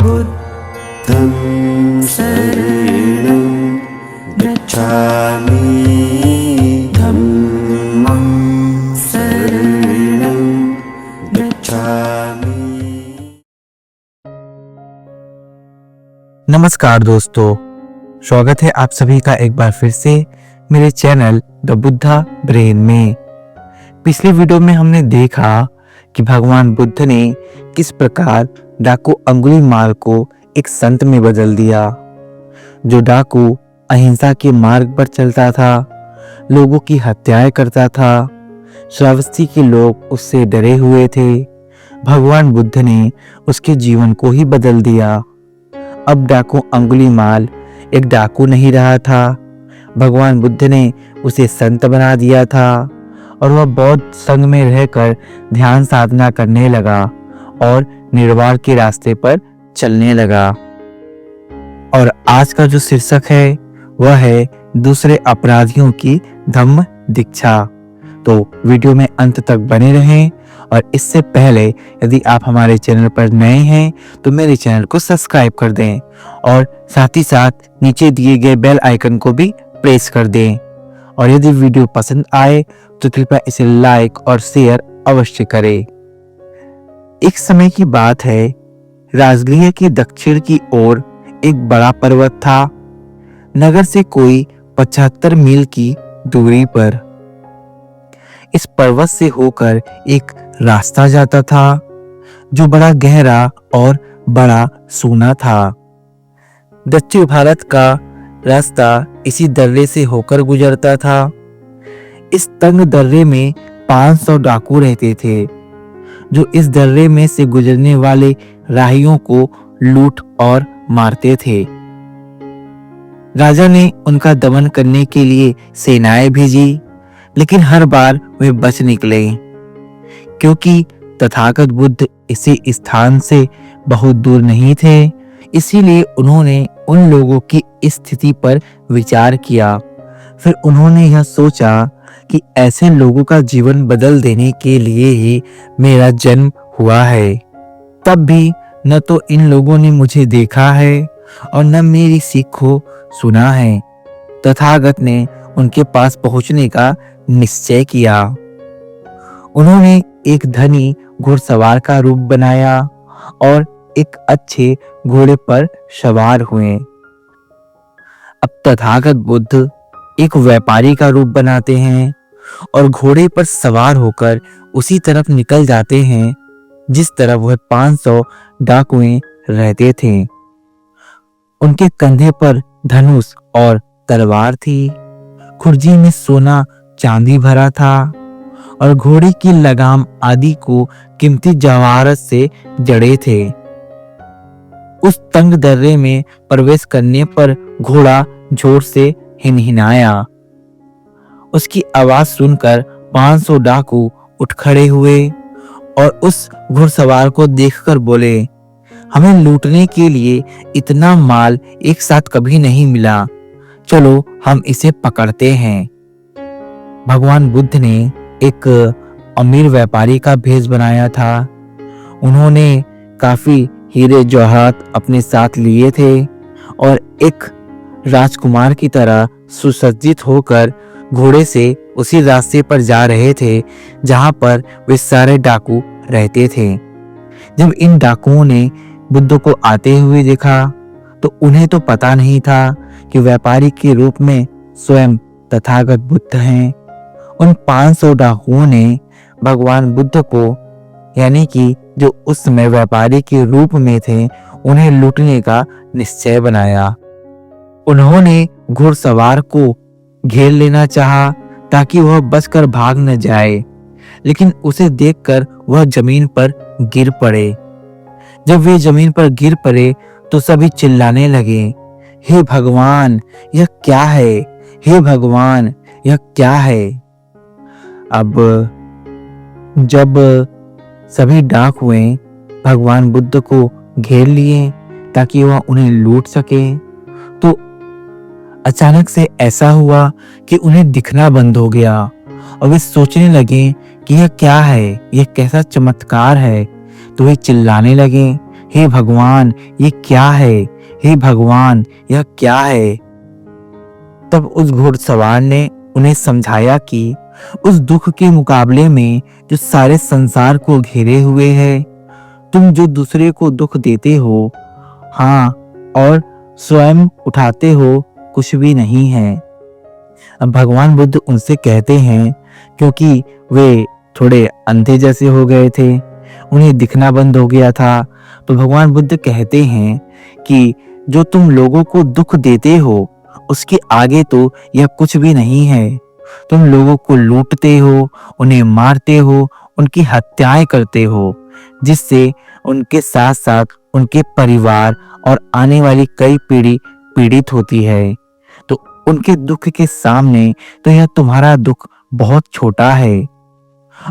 बुद्धं शरणं गच्छामि धम्मं शरणं गच्छामि। नमस्कार दोस्तों, स्वागत है आप सभी का एक बार फिर से मेरे चैनल द बुद्धा ब्रेन में। पिछले वीडियो में हमने देखा कि भगवान बुद्ध ने किस प्रकार डाकू अंगुलीमाल को एक संत में बदल दिया। जो डाकू अहिंसा के मार्ग पर चलता था, लोगों की हत्याएं करता था, श्रावस्ती के लोग उससे डरे हुए थे। भगवान बुद्ध ने उसके जीवन को ही बदल दिया। अब डाकू अंगुलीमाल एक डाकू नहीं रहा था। भगवान बुद्ध ने उसे संत बना दिया था और वह बौद्ध संघ में रहकर ध्यान साधना करने लगा और निर्वाण के रास्ते पर चलने लगा। और आज का जो शीर्षक है वह है दूसरे अपराधियों की धम्म दीक्षा। तो वीडियो में अंत तक बने रहें। और इससे पहले यदि आप हमारे चैनल पर नए हैं तो मेरे चैनल को सब्सक्राइब कर दें और साथ ही साथ नीचे दिए गए बेल आइकन को भी प्रेस कर दें। और यदि वीडियो पसंद आए तो कृपया इसे लाइक और शेयर अवश्य करें। एक समय की बात है, राजगृह के दक्षिण की ओर एक बड़ा पर्वत था। नगर से कोई 75 मील की दूरी पर इस पर्वत से होकर एक रास्ता जाता था जो बड़ा गहरा और बड़ा सूना था। दक्षिण भारत का रास्ता इसी दर्रे से होकर गुजरता था। इस तंग दर्रे में 500 डाकू रहते थे जो इस दर्रे में से गुजरने वाले राहियों को लूट और मारते थे। राजा ने उनका दमन करने के लिए सेनाएं भेजी, लेकिन हर बार वे बच निकले क्योंकि तथागत बुद्ध इसी स्थान से बहुत दूर नहीं थे। इसीलिए उन्होंने उन लोगों की स्थिति पर विचार किया। फिर उन्होंने यह सोचा कि ऐसे लोगों का जीवन बदल देने के लिए ही मेरा जन्म हुआ है। तब भी न तो इन लोगों ने मुझे देखा है और न मेरी सीख को सुना है। तथागत ने उनके पास पहुंचने का निश्चय किया। उन्होंने एक धनी घुड़सवार का रूप बनाया और एक अच्छे घोड़े पर सवार हुए। अब तथागत बुद्ध एक व्यापारी का रूप बनाते हैं और घोड़े पर सवार होकर उसी तरफ निकल जाते हैं जिस तरफ वह 500 डाकुएं रहते थे। उनके कंधे पर धनुष और तलवार थी। खुर्जी में सोना चांदी भरा था और घोड़े की लगाम आदि को कीमती जवाहरात से जड़े थे। उस तंग दर्रे में प्रवेश करने पर घोड़ा जोर से हिनहिनाया। उसकी आवाज सुनकर 500 डाकू उठ खड़े हुए और उस घुड़सवार को देखकर बोले, हमें लूटने के लिए इतना माल एक साथ कभी नहीं मिला, चलो हम इसे पकड़ते हैं। भगवान बुद्ध ने एक अमीर व्यापारी का भेष बनाया था। उन्होंने काफी हीरे जवाहरात अपने साथ लिए थे और एक राजकुमार की तरह सुसज्जित होकर घोड़े से उसी रास्ते पर जा रहे थे जहां पर वे सारे डाकू रहते थे। जब इन डाकुओं ने बुद्ध को आते हुए देखा तो उन्हें तो पता नहीं था कि व्यापारी के रूप में स्वयं तथागत बुद्ध हैं। उन 500 डाकुओं ने भगवान बुद्ध को, यानी कि जो उस समय व्यापारी के रूप में थे, उन्हें लूटने का निश्चय बनाया। उन्होंने घुड़सवार को घेर लेना चाहा ताकि वह बचकर भाग न जाए, लेकिन उसे देखकर वह जमीन पर गिर पड़े। जब वे जमीन पर गिर पड़े तो सभी चिल्लाने लगे, हे भगवान, यह क्या है? हे भगवान, यह क्या है? अब जब सभी डाकुए भगवान बुद्ध को घेर लिए ताकि वह उन्हें लूट सके, तो अचानक से ऐसा हुआ कि उन्हें दिखना बंद हो गया और वे सोचने लगे कि यह क्या है, यह कैसा चमत्कार है। तो वे चिल्लाने लगे, हे भगवान ये क्या है, हे भगवान यह क्या है। तब उस घुड़सवार ने उन्हें समझाया कि उस दुख के मुकाबले में जो सारे संसार को घेरे हुए है, तुम जो दूसरे को दुख देते हो, हाँ, और स्वयं उठाते हो, कुछ भी नहीं है। अब भगवान बुद्ध उनसे कहते हैं, क्योंकि वे थोड़े अंधे जैसे हो गए थे, उन्हें दिखना बंद हो गया था, तो भगवान बुद्ध कहते हैं कि जो तुम लोगों को दुख देते हो उसके आगे तो यह कुछ भी नहीं है। तुम लोगों को लूटते हो, उन्हें मारते हो, उनकी हत्याएं करते हो, जिससे उनके साथ साथ उनके परिवार और आने वाली कई पीढ़ी पीड़ित होती है। तो उनके दुख के सामने तो यह तुम्हारा दुख बहुत छोटा है।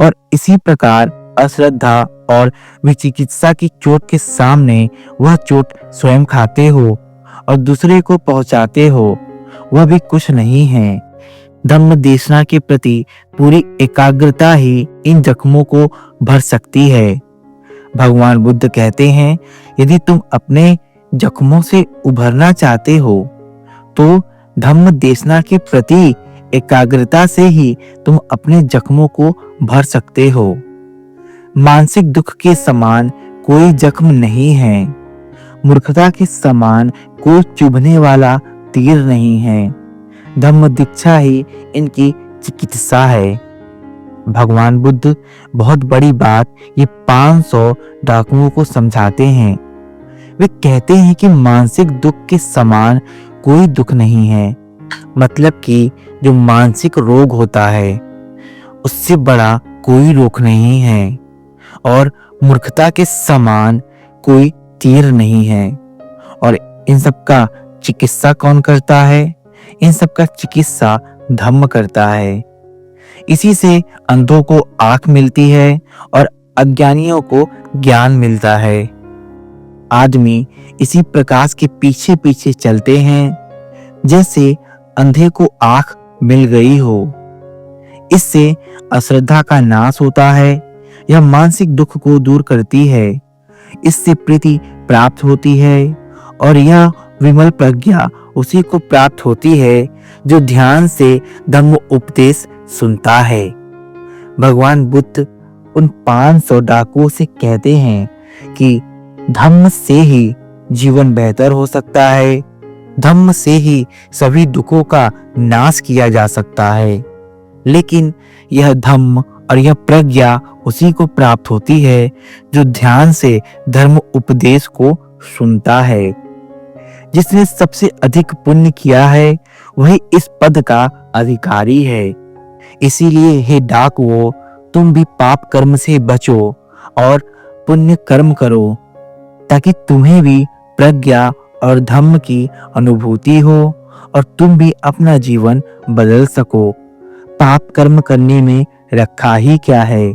और इसी प्रकार अश्रद्धा और विचिकित्सा की चोट के सामने वह चोट स्वयं खाते हो और दूसरे को पहुंचाते हो, वह भी कुछ नहीं है। धम्म देशना के प्रति पूरी एकाग्रता ही इन जख्मों को भर सकती है। भगवान बुद्ध कहते हैं, यदि तुम अपने जख्मों से उभरना चाहते हो तो धम्म देशना के प्रति एकाग्रता से ही तुम अपने जख्मों को भर सकते हो। मानसिक दुख के समान कोई जख्म नहीं है, मूर्खता के समान कोई चुभने वाला तीर नहीं है। धम्म दीक्षा ही इनकी चिकित्सा है। भगवान बुद्ध बहुत बड़ी बात ये 500 डाकुओं को समझाते हैं। वे कहते हैं कि मानसिक दुख के समान कोई दुख नहीं है, मतलब कि जो मानसिक रोग होता है उससे बड़ा कोई रोग नहीं है, और मूर्खता के समान कोई तीर नहीं है। और इन सब का चिकित्सा कौन करता है? इन सब का चिकित्सा धम्म करता है। इसी से अंधों को आंख मिलती है और अज्ञानियों को ज्ञान मिलता है। आदमी इसी प्रकाश के पीछे पीछे चलते हैं, जैसे अंधे को आंख मिल गई हो। इससे अश्रद्धा का नाश होता है, यह मानसिक दुख को दूर करती है। इससे प्रीति प्राप्त होती है और यह विमल प्रज्ञा उसी को प्राप्त होती है जो ध्यान से धम्म उपदेश सुनता है। भगवान बुद्ध उन 500 डाकुओं से कहते हैं कि धम्म से ही जीवन बेहतर हो सकता है, धम्म से ही सभी दुखों का नाश किया जा सकता है। लेकिन यह धम्म और यह प्रज्ञा उसी को प्राप्त होती है जो ध्यान से धर्म उपदेश को सुनता है। जिसने सबसे अधिक पुण्य किया है वही इस पद का अधिकारी है। इसीलिए हे डाकुओं, तुम भी पाप कर्म से बचो और पुण्य कर्म करो, ताकि तुम्हें भी प्रज्ञा और धम्म की अनुभूति हो और तुम भी अपना जीवन बदल सको। पाप कर्म करने में रखा ही क्या है?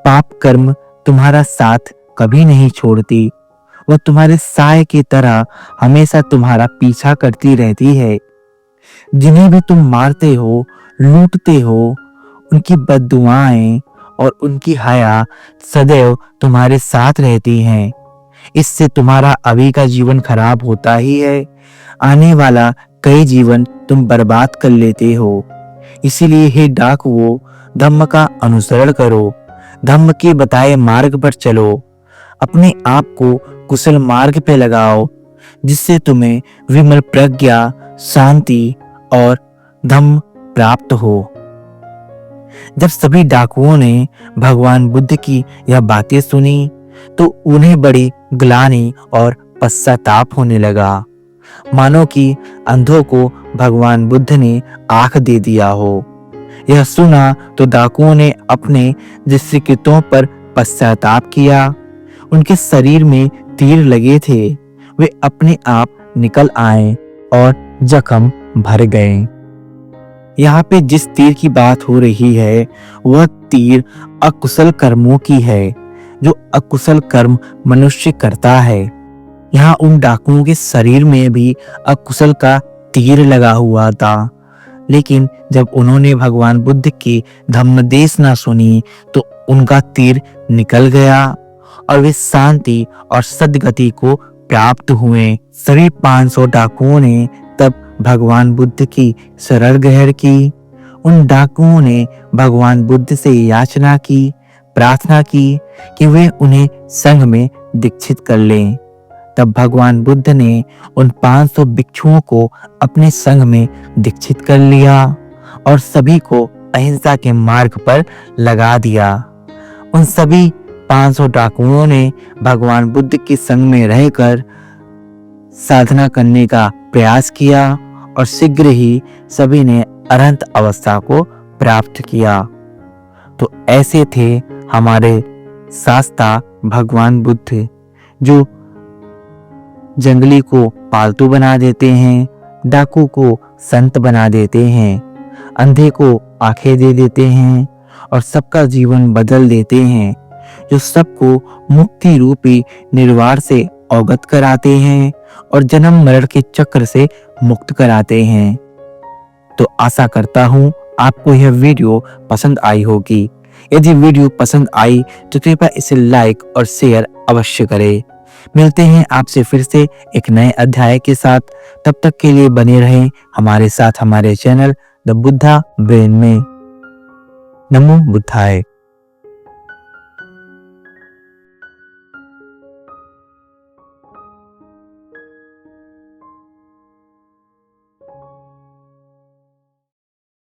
पाप कर्म तुम्हारा साथ कभी नहीं छोड़ती, वह तुम्हारे साय की तरह हमेशा तुम्हारा पीछा करती रहती है। जिन्हें भी तुम मारते हो, लूटते हो, उनकी बद्दुआएं और उनकी हया सदैव तुम्हारे साथ रहती हैं। इससे तुम्हारा अभी का जीवन खराब होता ही है, आने वाला कई जीवन तुम बर्बाद कर लेते हो। इसीलिए हे डाकुओं, धम्म का अनुसरण करो, धम्म के बताए मार्ग पर चलो, अपने आप को कुशल मार्ग पे लगाओ, जिससे तुम्हें विमल प्रज्ञा, शांति और धम्म प्राप्त हो। जब सभी डाकुओं ने भगवान बुद्ध की यह बातें सुनी तो उन्हें बड़ी ग्लानि और पश्चाताप होने लगा, मानो कि अंधों को भगवान बुद्ध ने आंख दे दिया हो। यह सुना तो डाकुओं ने अपने दुष्कृत्यों पर पश्चाताप किया। उनके शरीर में तीर लगे थे, वे अपने आप निकल आए और जख्म भर गए। यहाँ पे जिस तीर की बात हो रही है वह तीर अकुशल कर्मों की है, जो अकुशल कर्म मनुष्य करता है। यहाँ उन डाकुओं के शरीर में भी अकुशल का तीर लगा हुआ था, लेकिन जब उन्होंने भगवान बुद्ध की धम्मदेशना सुनी तो उनका तीर निकल गया और वे शांति और सद्गति को प्राप्त हुए। सभी 500 डाकुओं ने तब भगवान बुद्ध की शरण ग्रहण की। उन डाकुओं ने भगवान बुद्ध से याचना की, प्रार्थना की कि वे उन्हें संघ में दीक्षित कर लें। तब भगवान बुद्ध ने उन 500 भिक्षुओं को अपने संघ में दीक्षित कर लिया और सभी को अहिंसा के मार्ग पर लगा दिया। उन सभी 500 डाकुओं ने भगवान बुद्ध के संग में रहकर साधना करने का प्रयास किया और शीघ्र ही सभी ने अरहंत अवस्था को प्राप्त किया। तो ऐसे थे हमारे शास्ता भगवान बुद्ध, जो जंगली को पालतू बना देते हैं, डाकू को संत बना देते हैं, अंधे को आंखें दे देते हैं और सबका जीवन बदल देते हैं, जो सबको मुक्ति रूपी निर्वाण से अवगत कराते हैं और जन्म मरण के चक्र से मुक्त कराते हैं। तो आशा करता हूँ आपको यह वीडियो पसंद आई होगी। यदि वीडियो पसंद आई तो कृपया इसे लाइक और शेयर अवश्य करें। मिलते हैं आपसे फिर से एक नए अध्याय के साथ। तब तक के लिए बने रहें हमारे साथ हमारे चैनल द बुद्धा ब्रेन में। नमो बुद्धाय।